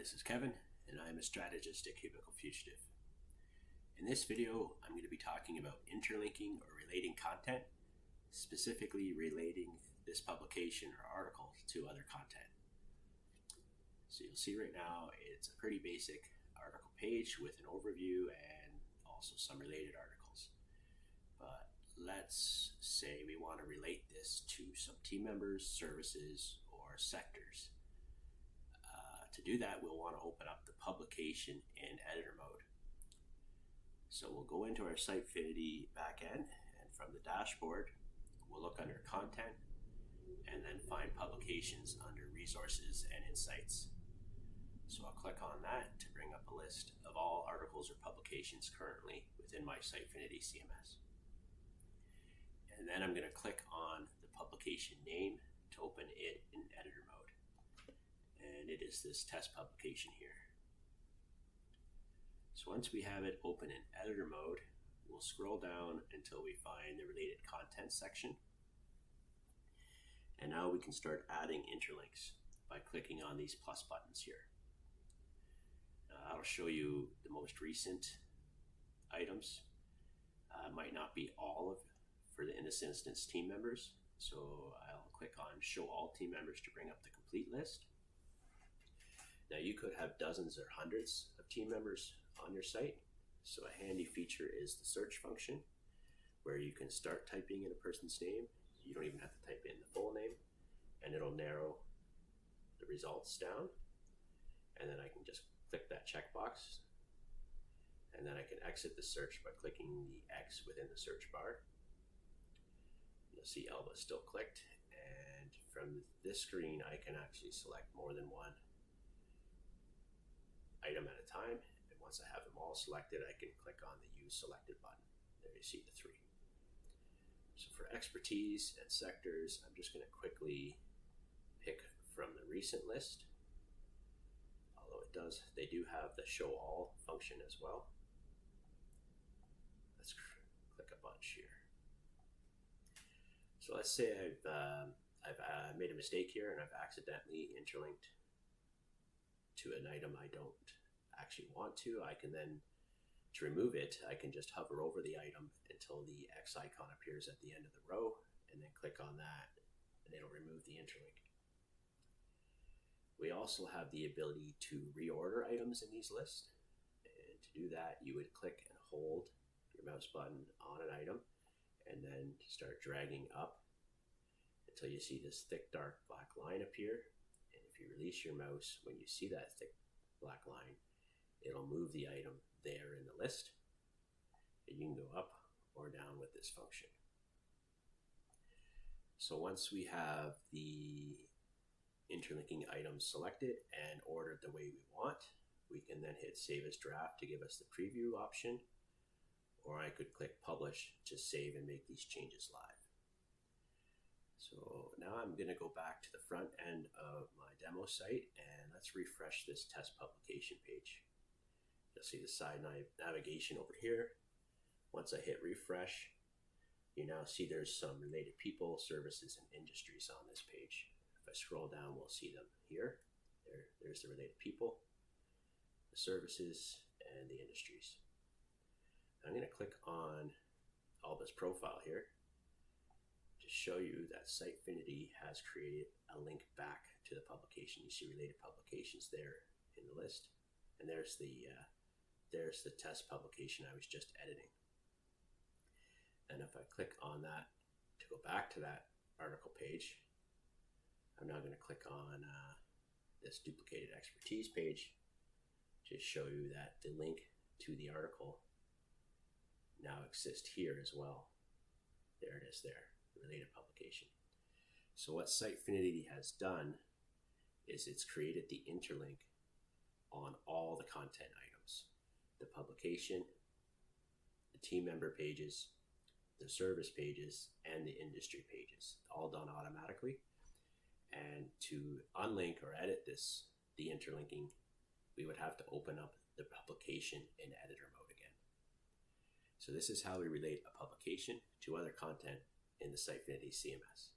this is Kevin, and I'm a strategist at Cubicle Fugitive. In this video, I'm going to be talking about interlinking or relating content, specifically relating this publication or article to other content. So you'll see right now, it's a pretty basic article page with an overview and also some related articles. But let's say we want to relate this to some team members, services, or sectors. To do that, we'll want to open up the publication in editor mode. So we'll go into our Sitefinity backend, and from the dashboard, we'll look under Content, and then find Publications under Resources and Insights. So I'll click on that to bring up a list of all articles or publications currently within my Sitefinity CMS. And then I'm going to click on the publication name to open it in editor mode. And it is this test publication here. So once we have it open in editor mode, we'll scroll down until we find the related content section. And now we can start adding interlinks by clicking on these plus buttons here. I'll show you the most recent items. Might not be all of, in this instance, team members. So I'll click on show all team members to bring up the complete list. Now you could have dozens or hundreds of team members on your site. So a handy feature is the search function, where you can start typing in a person's name. You don't even have to type in the full name, and it'll narrow the results down. And then I can just click that checkbox, and then I can exit the search by clicking the X within the search bar. You'll see Elba still clicked, and from this screen I can actually select more than one item at a time, and once I have them all selected, I can click on the Use Selected button. There you see the three. So for expertise and sectors, I'm just going to quickly pick from the recent list. Although they do have the Show All function as well. Let's click a bunch here. So let's say I've made a mistake here and I've accidentally interlinked to an item I don't actually want to. I can then, to remove it, I can just hover over the item until the X icon appears at the end of the row, and then click on that, and it'll remove the interlink. We also have the ability to reorder items in these lists, and to do that, you would click and hold your mouse button on an item, and then start dragging up until you see this thick dark black line appear. And if you release your mouse, when you see that thick black line, it'll move the item there in the list, and you can go up or down with this function. So once we have the interlinking items selected and ordered the way we want, we can then hit Save as Draft to give us the preview option, or I could click Publish to save and make these changes live. So now I'm going to go back to the front end of my demo site, and let's refresh this test publication page. You'll see the side navigation over here. Once I hit refresh, you now see there's some related people, services, and industries on this page. If I scroll down, we'll see them here. There's the related people, the services, and the industries. I'm going to click on Alba's profile here to show you that Sitefinity has created a link back to the publication. You see related publications there in the list, and there's the test publication I was just editing. And if I click on that to go back to that article page, I'm now going to click on this duplicated expertise page to show you that the link to the article now exists here as well. There it is there, the related publication. So what Sitefinity has done is it's created the interlink on all the content items: the publication, the team member pages, the service pages, and the industry pages, all done automatically. And to unlink or edit the interlinking, we would have to open up the publication in editor mode again. So this is how we relate a publication to other content in the Sitefinity CMS.